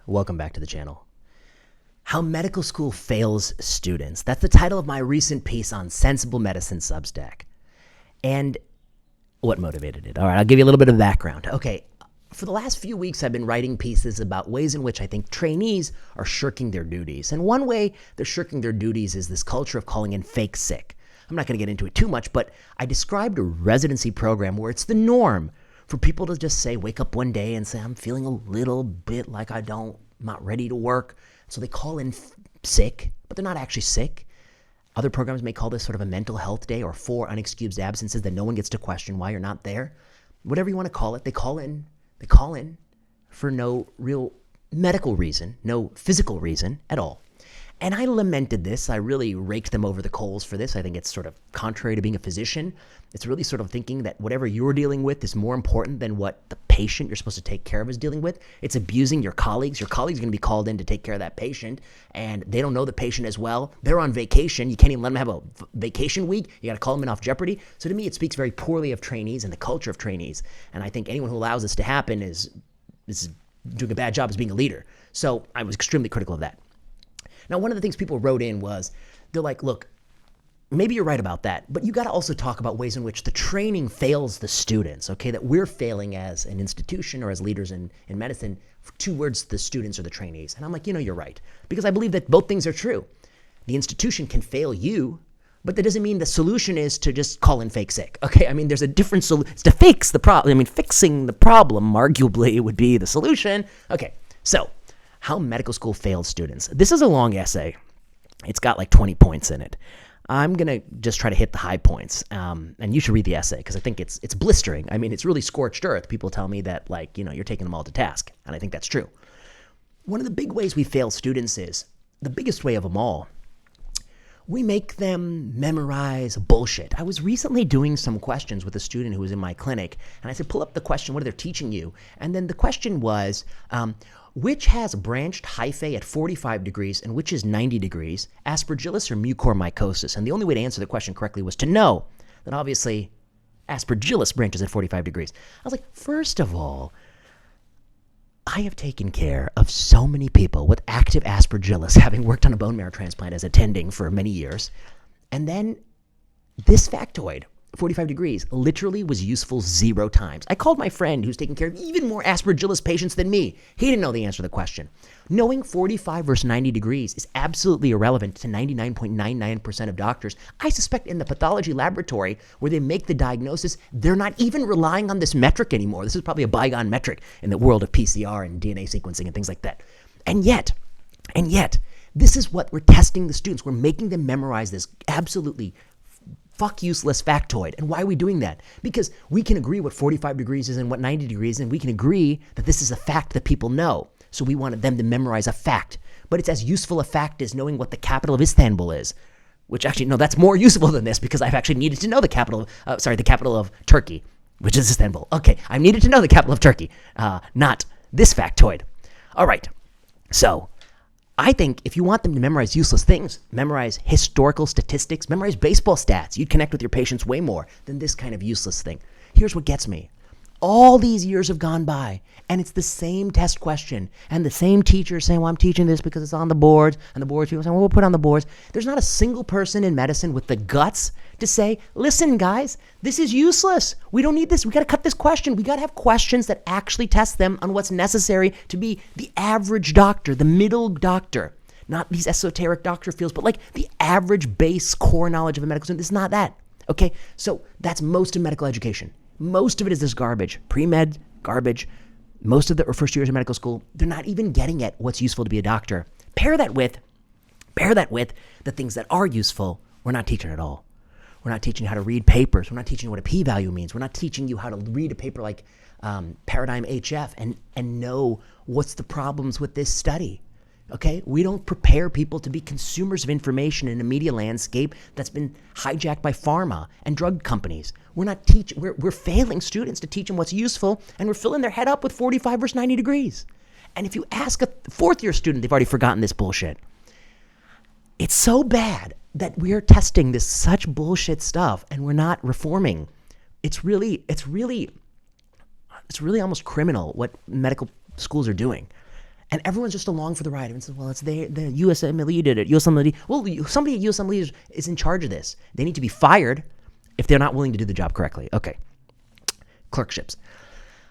Welcome back to the channel. How medical school fails students. That's the title of my recent piece on Sensible Medicine Substack. And what motivated it? All right, I'll give you a little bit of background. Okay, for the last few weeks, I've been writing pieces about ways in which I think trainees are shirking their duties. And one way they're shirking their duties is this culture of calling in fake sick. I'm not going to get into it too much, but I described a residency program where it's the norm for people to just say, wake up one day and say, I'm feeling a little bit like I'm not ready to work. So they call in sick, but they're not actually sick. Other programs may call this sort of a mental health day or 4 unexcused absences that no one gets to question why you're not there. Whatever you want to call it, they call in for no real medical reason, no physical reason at all. And I lamented this. I really raked them over the coals for this. I think it's sort of contrary to being a physician. It's really sort of thinking that whatever you're dealing with is more important than what the patient you're supposed to take care of is dealing with. It's abusing your colleagues. Your colleagues are going to be called in to take care of that patient, and they don't know the patient as well. They're on vacation. You can't even let them have a vacation week. You got to call them in off jeopardy. So to me, it speaks very poorly of trainees and the culture of trainees. And I think anyone who allows this to happen is doing a bad job as being a leader. So I was extremely critical of that. Now, one of the things people wrote in was, they're like, look, maybe you're right about that, but you got to also talk about ways in which the training fails the students, okay, that we're failing as an institution or as leaders in medicine towards the students or the trainees. And I'm like, you're right, because I believe that both things are true. The institution can fail you, but that doesn't mean the solution is to just call in fake sick, okay? I mean, there's a different solution. It's to fix the problem. I mean, fixing the problem arguably would be the solution. Okay, so how medical school failed students. This is a long essay. It's got like 20 points in it. I'm going to just try to hit the high points. And you should read the essay because I think it's blistering. I mean, it's really scorched earth. People tell me that, you're taking them all to task. And I think that's true. One of the big ways we fail students is, the biggest way of them all, we make them memorize bullshit. I was recently doing some questions with a student who was in my clinic, and I said, pull up the question, what are they teaching you? And then the question was, which has branched hyphae at 45 degrees and which is 90 degrees, aspergillus or mucormycosis? And the only way to answer the question correctly was to know that obviously aspergillus branches at 45 degrees. I was like, first of all, I have taken care of so many people with active aspergillus, having worked on a bone marrow transplant as attending for many years. And then this factoid, 45 degrees, literally was useful 0 times. I called my friend who's taking care of even more aspergillus patients than me. He didn't know the answer to the question. Knowing 45 versus 90 degrees is absolutely irrelevant to 99.99% of doctors. I suspect in the pathology laboratory where they make the diagnosis, they're not even relying on this metric anymore. This is probably a bygone metric in the world of PCR and DNA sequencing and things like that. And yet, this is what we're testing the students. We're making them memorize this absolutely fuck useless factoid. And why are we doing that? Because we can agree what 45 degrees is and what 90 degrees is, and we can agree that this is a fact that people know. So we wanted them to memorize a fact. But it's as useful a fact as knowing what the capital of Istanbul is. Which actually, no, that's more useful than this because I've actually needed to know the capital of Turkey, which is Istanbul. Okay, I needed to know the capital of Turkey, not this factoid. All right, so I think if you want them to memorize useless things, memorize historical statistics, memorize baseball stats, you'd connect with your patients way more than this kind of useless thing. Here's what gets me. All these years have gone by, and it's the same test question, and the same teacher saying, well, I'm teaching this because it's on the boards, and the boards people saying, well, we'll put it on the boards. There's not a single person in medicine with the guts to say, listen, guys, this is useless. We don't need this. We got to cut this question. We got to have questions that actually test them on what's necessary to be the average doctor, the middle doctor. Not these esoteric doctor fields, but like the average base core knowledge of a medical student. It's not that. Okay, so that's most of medical education. Most of it is this garbage, pre-med garbage. Most of the first years of medical school, they're not even getting at what's useful to be a doctor. Pair that with the things that are useful, we're not teaching at all. We're not teaching you how to read papers. We're not teaching you what a p-value means. We're not teaching you how to read a paper like Paradigm HF and know what's the problems with this study. Okay, we don't prepare people to be consumers of information in a media landscape that's been hijacked by pharma and drug companies. We're failing students to teach them what's useful, and we're filling their head up with 45 versus 90 degrees. And if you ask a fourth-year student, they've already forgotten this bullshit. It's so bad that we're testing this such bullshit stuff, and we're not reforming. It's really almost criminal what medical schools are doing. And everyone's just along for the ride. Everyone says, well, it's the USMLE did it. USMLE. Well, somebody at USMLE is in charge of this. They need to be fired if they're not willing to do the job correctly. Okay. Clerkships.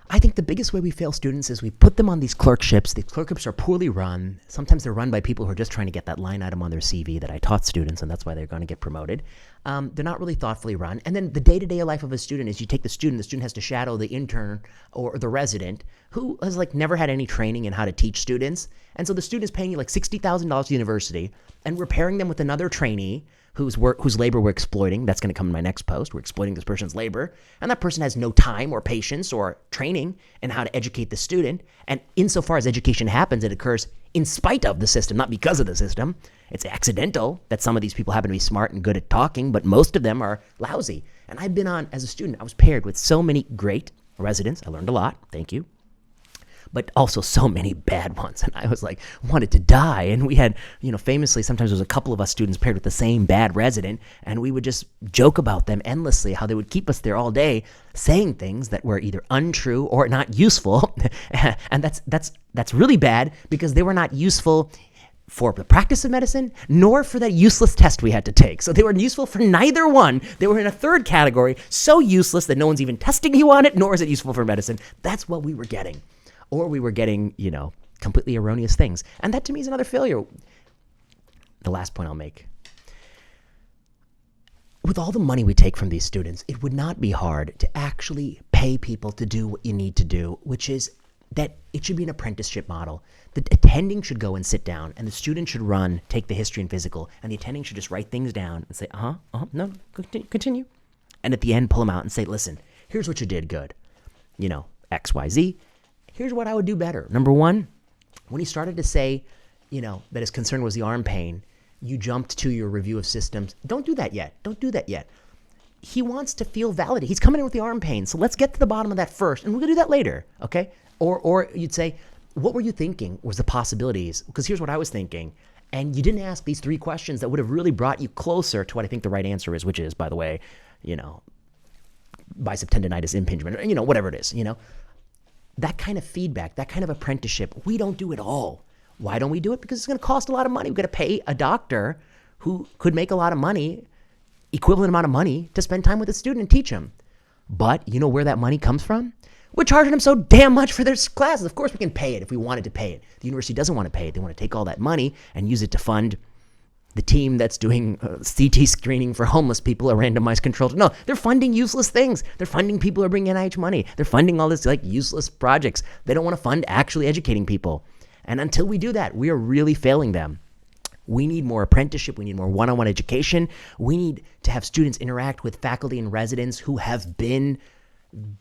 I think the biggest way we fail students is we put them on these clerkships. The clerkships are poorly run. Sometimes they're run by people who are just trying to get that line item on their CV that I taught students, and that's why they're going to get promoted. They're not really thoughtfully run. And then the day-to-day life of a student is you take the student has to shadow the intern or the resident who has never had any training in how to teach students. And so the student is paying you $60,000 to the university, and we're pairing them with another trainee whose labor we're exploiting. That's going to come in my next post. We're exploiting this person's labor. And that person has no time or patience or training in how to educate the student. And insofar as education happens, it occurs in spite of the system, not because of the system. It's accidental that some of these people happen to be smart and good at talking, but most of them are lousy. And I've been on, as a student, I was paired with so many great residents. I learned a lot. Thank you. But also so many bad ones. And I was wanted to die. And we had, famously, sometimes there was a couple of us students paired with the same bad resident, and we would just joke about them endlessly, how they would keep us there all day saying things that were either untrue or not useful. And that's really bad because they were not useful for the practice of medicine, nor for that useless test we had to take. So they were useful for neither one. They were in a third category, so useless that no one's even testing you on it, nor is it useful for medicine. That's what we were getting. Or we were getting, completely erroneous things. And that to me is another failure. The last point I'll make. With all the money we take from these students, it would not be hard to actually pay people to do what you need to do, which is that it should be an apprenticeship model. The attending should go and sit down, and the student should take the history and physical, and the attending should just write things down and say, no, continue. And at the end, pull them out and say, listen, here's what you did good. X, Y, Z. Here's what I would do better. Number one, when he started to say, that his concern was the arm pain, you jumped to your review of systems. Don't do that yet. He wants to feel validated. He's coming in with the arm pain. So let's get to the bottom of that first, and we're going to do that later, okay? Or you'd say, what were you thinking was the possibilities? Because here's what I was thinking. And you didn't ask these 3 questions that would have really brought you closer to what I think the right answer is, which is, by the way, bicep tendonitis impingement, or, whatever it is, That kind of feedback, that kind of apprenticeship, we don't do it all. Why don't we do it? Because it's going to cost a lot of money. We've got to pay a doctor who could make a lot of money, equivalent amount of money, to spend time with a student and teach him. But you know where that money comes from? We're charging them so damn much for their classes. Of course we can pay it if we wanted to pay it. The university doesn't want to pay it. They want to take all that money and use it to fund the team that's doing CT screening for homeless people, a randomized control. No, they're funding useless things. They're funding people who are bringing NIH money. They're funding all this useless projects. They don't want to fund actually educating people. And until we do that, we are really failing them. We need more apprenticeship. We need more one-on-one education. We need to have students interact with faculty and residents who have been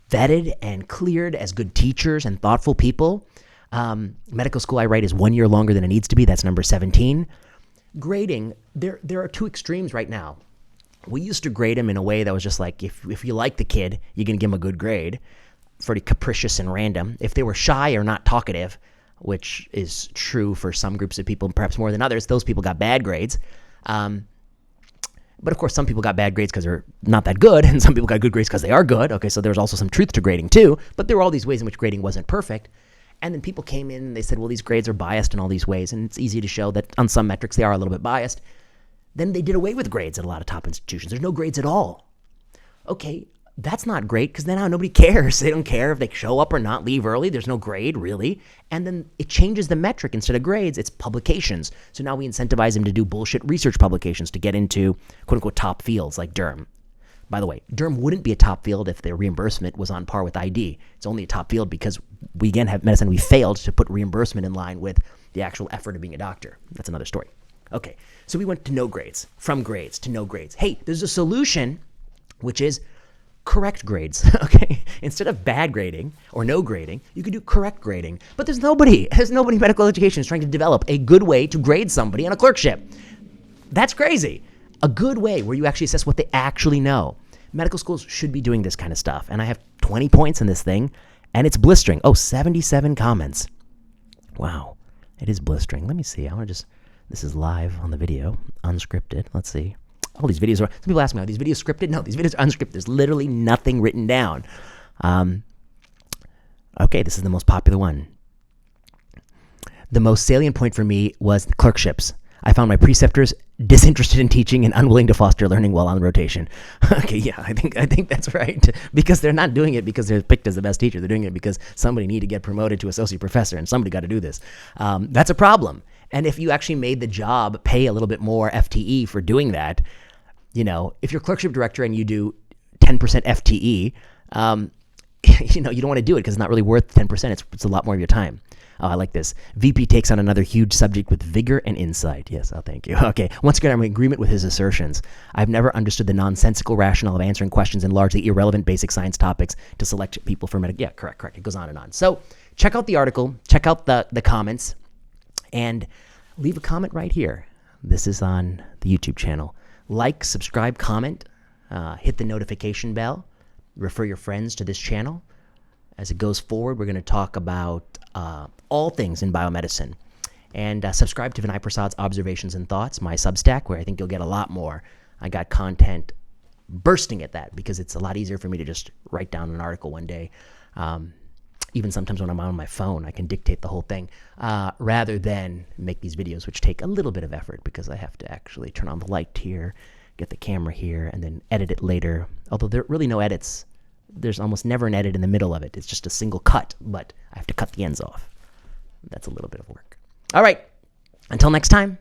vetted and cleared as good teachers and thoughtful people. Medical school, I write, is 1 year longer than it needs to be. That's number 17. Grading, there are 2 extremes right now. We used to grade them in a way that was just if you like the kid, you're going to give them a good grade. Pretty capricious and random. If they were shy or not talkative, which is true for some groups of people, perhaps more than others, those people got bad grades. But of course, some people got bad grades because they're not that good, and some people got good grades because they are good. Okay, so there's also some truth to grading too, but there were all these ways in which grading wasn't perfect. And then people came in and they said, well, these grades are biased in all these ways, and it's easy to show that on some metrics they are a little bit biased. Then they did away with grades at a lot of top institutions. There's no grades at all. Okay, that's not great, because then now nobody cares. They don't care if they show up or not, leave early. There's no grade, really. And then it changes the metric. Instead of grades, it's publications. So now we incentivize them to do bullshit research publications to get into quote-unquote top fields like derm. By the way, derm wouldn't be a top field if their reimbursement was on par with ID. It's only a top field because we, again, have medicine. We failed to put reimbursement in line with the actual effort of being a doctor. That's another story. Okay, so we went to no grades, from grades to no grades. Hey, there's a solution, which is correct grades, okay? Instead of bad grading or no grading, you could do correct grading. But there's nobody in medical education is trying to develop a good way to grade somebody on a clerkship. That's crazy. A good way where you actually assess what they actually know. Medical schools should be doing this kind of stuff. And I have 20 points in this thing, and it's blistering. 77 comments. Wow, it is blistering. Let me see. This is live on the video, unscripted. Let's see. All these videos some people ask me, are these videos scripted? No, these videos are unscripted. There's literally nothing written down. Okay, this is the most popular one. The most salient point for me was the clerkships. I found my preceptors disinterested in teaching and unwilling to foster learning while on rotation. Okay, yeah, I think that's right. Because they're not doing it because they're picked as the best teacher. They're doing it because somebody needed to get promoted to associate professor, and somebody got to do this. That's a problem. And if you actually made the job pay a little bit more FTE for doing that, if you're clerkship director and you do 10% FTE, you don't want to do it because it's not really worth 10%. It's a lot more of your time. Oh, I like this. VP takes on another huge subject with vigor and insight. Yes, thank you. Okay, once again, I'm in agreement with his assertions. I've never understood the nonsensical rationale of answering questions in largely irrelevant basic science topics to select people for medical. Yeah, correct. It goes on and on. So check out the article, check out the comments, and leave a comment right here. This is on the YouTube channel. Like, subscribe, comment, hit the notification bell, refer your friends to this channel. As it goes forward, we're going to talk about all things in biomedicine. And subscribe to Vinay Prasad's Observations and Thoughts, my Substack, where I think you'll get a lot more. I got content bursting at that because it's a lot easier for me to just write down an article one day. Even sometimes when I'm on my phone, I can dictate the whole thing rather than make these videos, which take a little bit of effort because I have to actually turn on the light here, get the camera here, and then edit it later. Although there are really no edits. There's almost never an edit in the middle of it. It's just a single cut, but I have to cut the ends off. That's a little bit of work. All right. Until next time.